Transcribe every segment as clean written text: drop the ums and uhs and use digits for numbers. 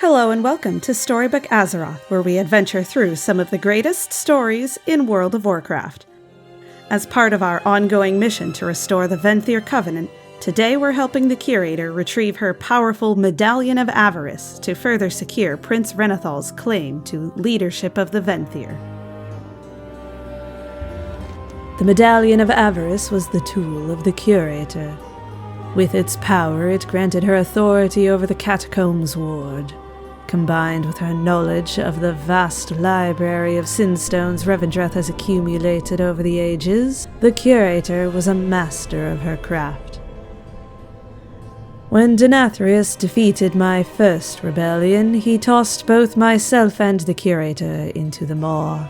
Hello and welcome to Storybook Azeroth, where we adventure through some of the greatest stories in World of Warcraft. As part of our ongoing mission to restore the Venthyr Covenant, today we're helping the Curator retrieve her powerful Medallion of Averice to further secure Prince Renathal's claim to leadership of the Venthyr. The Medallion of Averice was the tool of the Curator. With its power, it granted her authority over the Catacombs Ward. Combined with her knowledge of the vast library of sinstones Revendreth has accumulated over the ages, the Curator was a master of her craft. When Denathrius defeated my first rebellion, he tossed both myself and the Curator into the maw.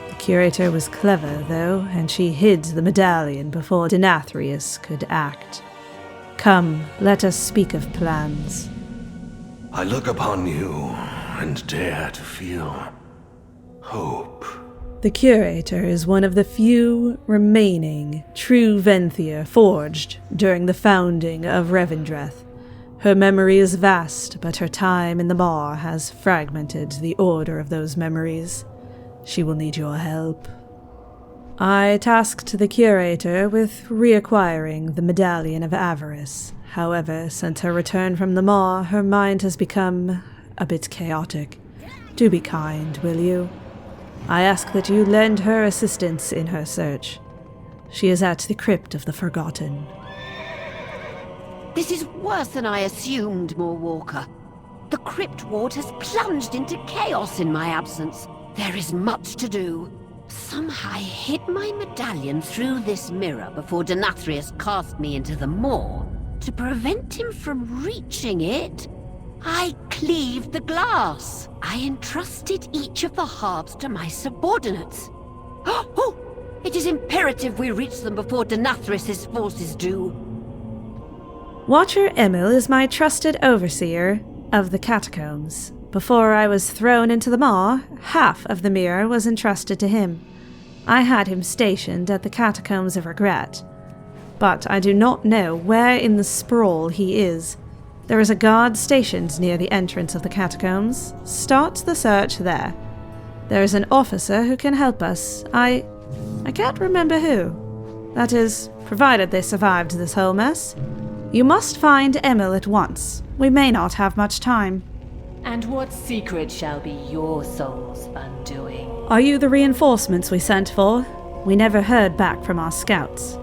The Curator was clever, though, and she hid the medallion before Denathrius could act. Come, let us speak of plans. I look upon you and dare to feel hope. The Curator is one of the few remaining true Venthyr forged during the founding of Revendreth. Her memory is vast, but her time in the maw has fragmented the order of those memories. She will need your help. I tasked the Curator with reacquiring the Medallion of Averice. However, since her return from the maw, her mind has become a bit chaotic. Do be kind, will you? I ask that you lend her assistance in her search. She is at the Crypt of the Forgotten. This is worse than I assumed, Maw Walker. The Crypt Ward has plunged into chaos in my absence. There is much to do. Somehow I hid my medallion through this mirror before Denathrius cast me into the maw. To prevent him from reaching it, I cleaved the glass. I entrusted each of the halves to my subordinates. Oh! It is imperative we reach them before Denathrius' forces do. Watcher Emil is my trusted overseer of the catacombs. Before I was thrown into the maw, half of the mirror was entrusted to him. I had him stationed at the Catacombs of Regret. But I do not know where in the sprawl he is. There is a guard stationed near the entrance of the catacombs. Start the search there. There is an officer who can help us. I can't remember who. That is, provided they survived this whole mess. You must find Emil at once. We may not have much time. And what secret shall be your soul's undoing? Are you the reinforcements we sent for? We never heard back from our scouts.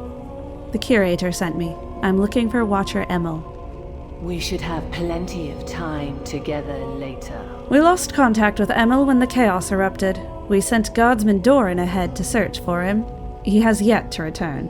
The Curator sent me. I'm looking for Watcher Emil. We should have plenty of time together later. We lost contact with Emil when the chaos erupted. We sent Guardsman Doran ahead to search for him. He has yet to return.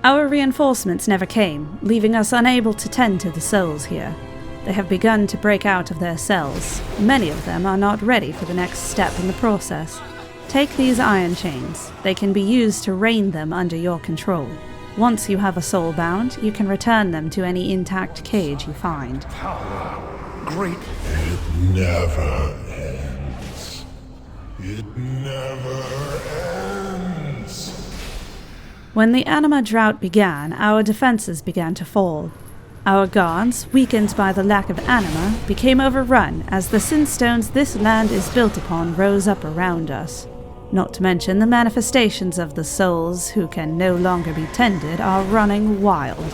Our reinforcements never came, leaving us unable to tend to the souls here. They have begun to break out of their cells. Many of them are not ready for the next step in the process. Take these iron chains. They can be used to rein them under your control. Once you have a soul bound, you can return them to any intact cage you find. Power. Great. It never ends. It never ends. When the anima drought began, our defenses began to fall. Our guards, weakened by the lack of anima, became overrun as the sinstones this land is built upon rose up around us. Not to mention the manifestations of the souls who can no longer be tended are running wild.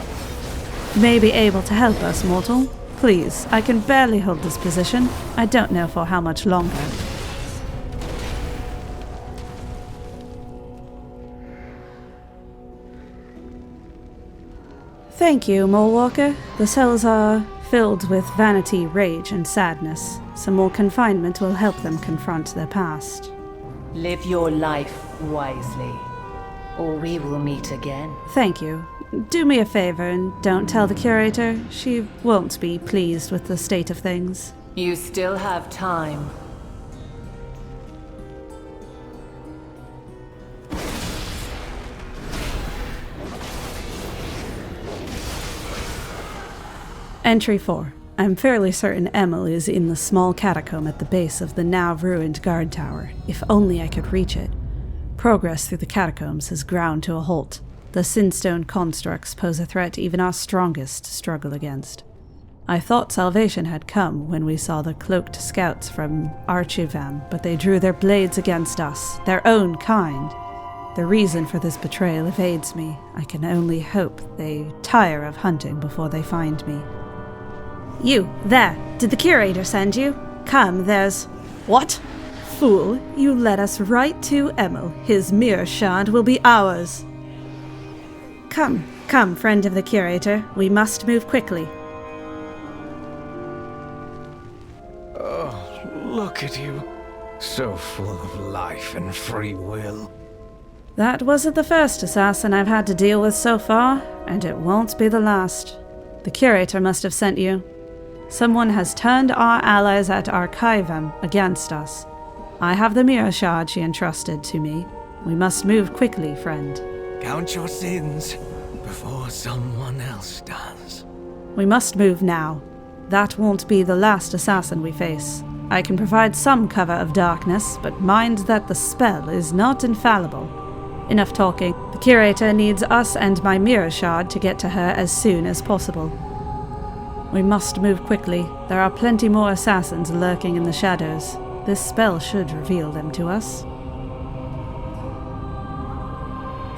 You may be able to help us, mortal. Please, I can barely hold this position. I don't know for how much longer. Thank you, Maw Walker. The cells are filled with vanity, rage, and sadness. Some more confinement will help them confront their past. Live your life wisely, or we will meet again. Thank you. Do me a favor and don't tell the Curator. She won't be pleased with the state of things. You still have time. Entry 4. I'm fairly certain Emil is in the small catacomb at the base of the now-ruined guard tower. If only I could reach it. Progress through the catacombs has ground to a halt. The sinstone constructs pose a threat even our strongest struggle against. I thought salvation had come when we saw the cloaked scouts from Archivam, but they drew their blades against us, their own kind. The reason for this betrayal evades me. I can only hope they tire of hunting before they find me. You, there! Did the Curator send you? Come, there's... What? Fool, you led us right to Emil. His mirror shard will be ours. Come, come, friend of the Curator. We must move quickly. Oh, look at you. So full of life and free will. That wasn't the first assassin I've had to deal with so far, and it won't be the last. The Curator must have sent you. Someone has turned our allies at Archivam against us. I have the mirror shard she entrusted to me. We must move quickly, friend. Count your sins before someone else does. We must move now. That won't be the last assassin we face. I can provide some cover of darkness, but mind that the spell is not infallible. Enough talking. The Curator needs us and my mirror shard to get to her as soon as possible. We must move quickly. There are plenty more assassins lurking in the shadows. This spell should reveal them to us.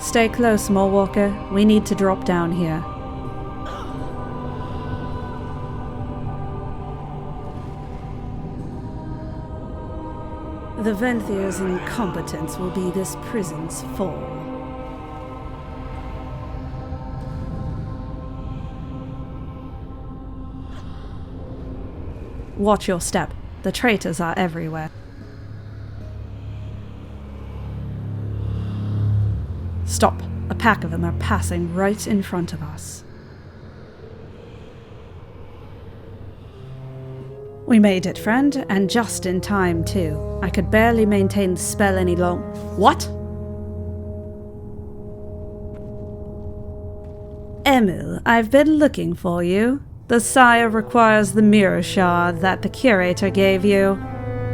Stay close, Maw Walker. We need to drop down here. The Venthyr's incompetence will be this prison's fall. Watch your step. The traitors are everywhere. Stop. A pack of them are passing right in front of us. We made it, friend, and just in time, too. I could barely maintain the spell any longer. What? Emil, I've been looking for you. The Sire requires the mirror shard that the Curator gave you.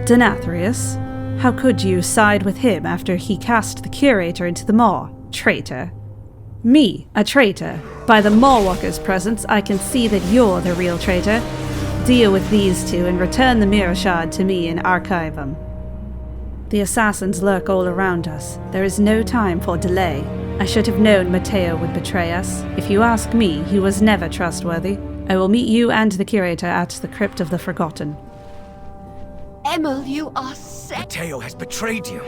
Denathrius? How could you side with him after he cast the Curator into the Maw? Traitor. Me, a traitor? By the Maw Walker's presence, I can see that you're the real traitor. Deal with these two and return the mirror shard to me in Archivam. The assassins lurk all around us. There is no time for delay. I should have known Matteo would betray us. If you ask me, he was never trustworthy. I will meet you and the Curator at the Crypt of the Forgotten. Emil, you are sick. Matteo has betrayed you.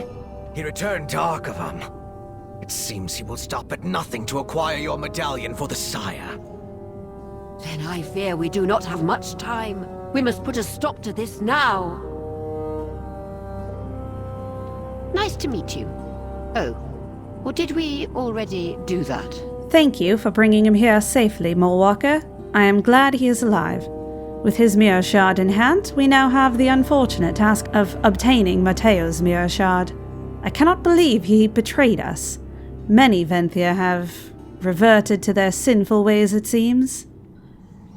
He returned to Archivam. It seems he will stop at nothing to acquire your medallion for the Sire. Then I fear we do not have much time. We must put a stop to this now. Nice to meet you. Oh, or did we already do that? Thank you for bringing him here safely, Maw Walker. I am glad he is alive. With his mirror shard in hand, we now have the unfortunate task of obtaining Matteo's mirror shard. I cannot believe he betrayed us. Many Venthyr have reverted to their sinful ways, it seems.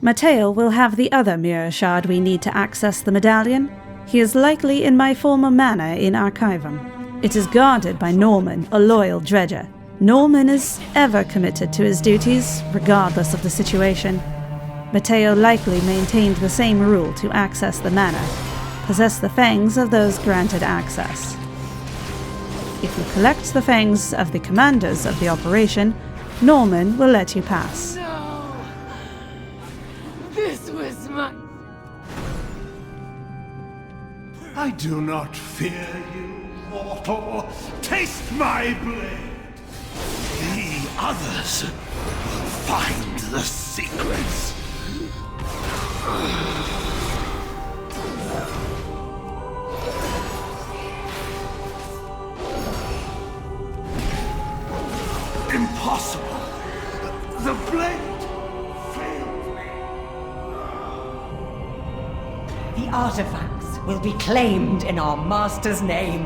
Matteo will have the other mirror shard we need to access the medallion. He is likely in my former manor in Archivam. It is guarded by Norman, a loyal dredger. Norman is ever committed to his duties, regardless of the situation. Matteo likely maintained the same rule to access the manor. Possess the fangs of those granted access. If you collect the fangs of the commanders of the operation, Norman will let you pass. No! This was my... I do not fear you, mortal. Taste my blade. The others will find the secrets. Impossible. The blade failed me. The artifacts will be claimed in our master's name.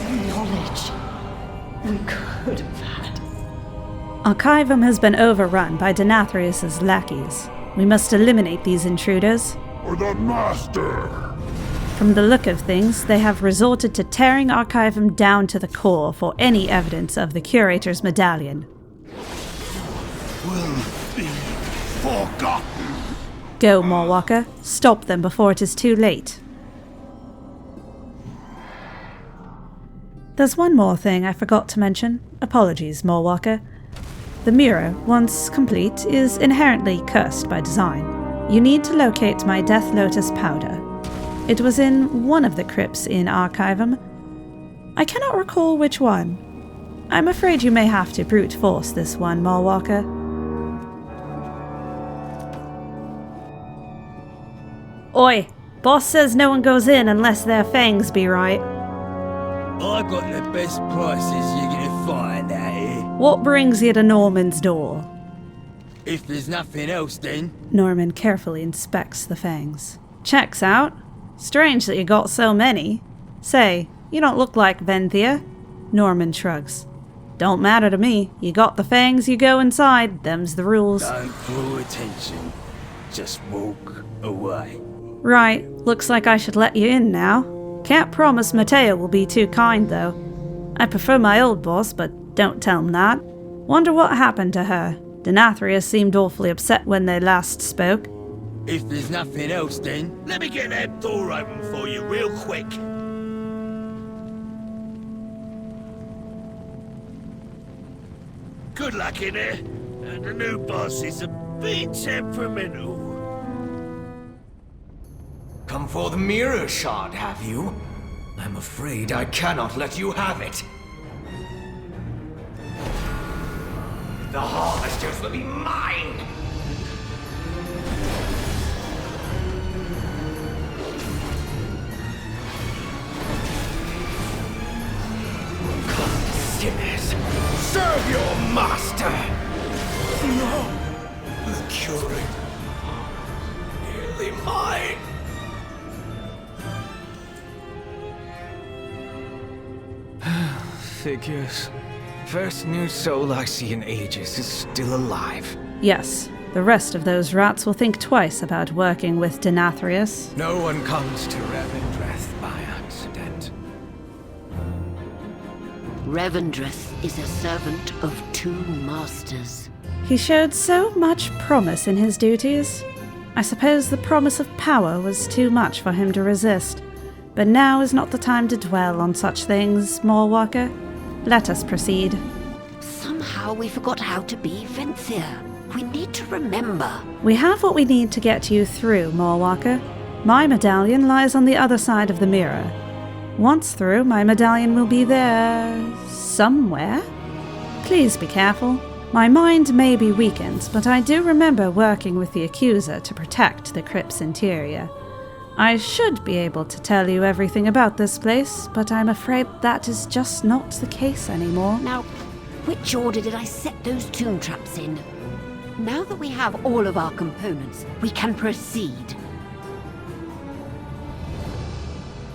The knowledge we could have had. Archivam has been overrun by Denathrius' lackeys. We must eliminate these intruders. For the master. From the look of things, they have resorted to tearing Archivam down to the core for any evidence of the Curator's medallion. forgotten. Go, Maw Walker. Stop them before it is too late. There's one more thing I forgot to mention. Apologies, Maw Walker. The mirror, once complete, is inherently cursed by design. You need to locate my Death Lotus powder. It was in one of the crypts in Archivum. I cannot recall which one. I'm afraid you may have to brute force this one, Maw Walker. Oi! Boss says no one goes in unless their fangs be right. I got the best prices you're gonna find out here. What brings you to Norman's door? If there's nothing else then. Norman carefully inspects the fangs. Checks out. Strange that you got so many. Say, you don't look like Venthyr. Norman shrugs. Don't matter to me. You got the fangs, you go inside. Them's the rules. Don't draw attention. Just walk away. Right, looks like I should let you in now. Can't promise Matteo will be too kind, though. I prefer my old boss, but don't tell him that. Wonder what happened to her. Denathrius seemed awfully upset when they last spoke. If there's nothing else then, let me get that door open for you real quick. Good luck in there. The new boss is a bit temperamental. Come for the mirror shard, have you? I'm afraid I cannot let you have it. The harvesters will be mine! Come, sinners! Serve your master! No! The Curator. Nearly mine! Figures. First new soul I see in ages is still alive. Yes, the rest of those rats will think twice about working with Denathrius. No one comes to Revendreth by accident. Revendreth is a servant of two masters. He showed so much promise in his duties. I suppose the promise of power was too much for him to resist. But now is not the time to dwell on such things, Maw Walker. Let us proceed. Somehow we forgot how to be Venthyr. We need to remember. We have what we need to get you through, Maw Walker. My medallion lies on the other side of the mirror. Once through, my medallion will be there... somewhere? Please be careful. My mind may be weakened, but I do remember working with the Accuser to protect the crypt's interior. I should be able to tell you everything about this place, but I'm afraid that is just not the case anymore. Now, which order did I set those tomb traps in? Now that we have all of our components, we can proceed.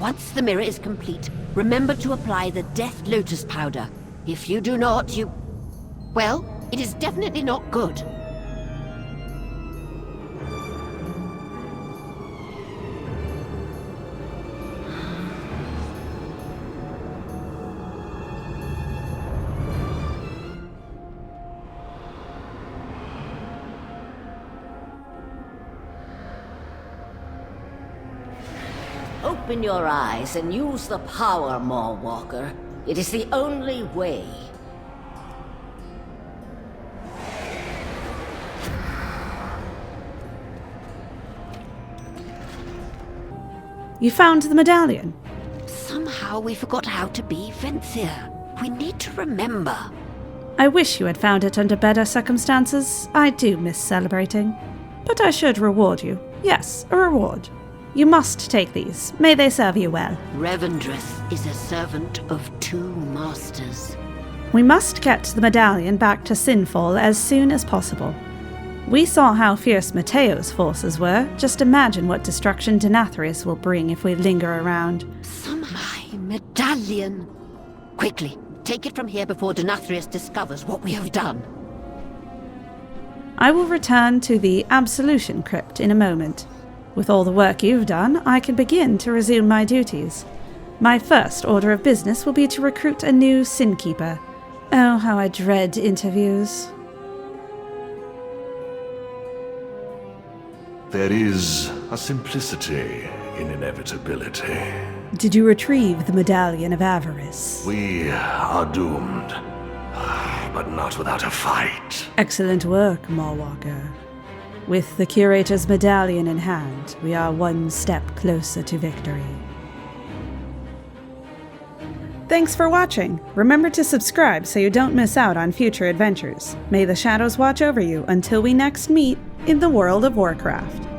Once the mirror is complete, remember to apply the Death Lotus powder. If you do not, well, it is definitely not good. Open your eyes and use the power, Maw Walker. It is the only way. You found the medallion. Somehow we forgot how to be Venthyr. We need to remember. I wish you had found it under better circumstances. I do miss celebrating. But I should reward you. Yes, a reward. You must take these. May they serve you well. Revendreth is a servant of two masters. We must get the medallion back to Sinfall as soon as possible. We saw how fierce Matteo's forces were. Just imagine what destruction Denathrius will bring if we linger around. My medallion! Quickly, take it from here before Denathrius discovers what we have done. I will return to the Absolution Crypt in a moment. With all the work you've done, I can begin to resume my duties. My first order of business will be to recruit a new Sin Keeper. Oh, how I dread interviews. There is a simplicity in inevitability. Did you retrieve the Medallion of Averice? We are doomed, but not without a fight. Excellent work, Maw Walker. With the Curator's medallion in hand, we are one step closer to victory. Thanks for watching. Remember to subscribe so you don't miss out on future adventures. May the shadows watch over you until we next meet in the world of Warcraft.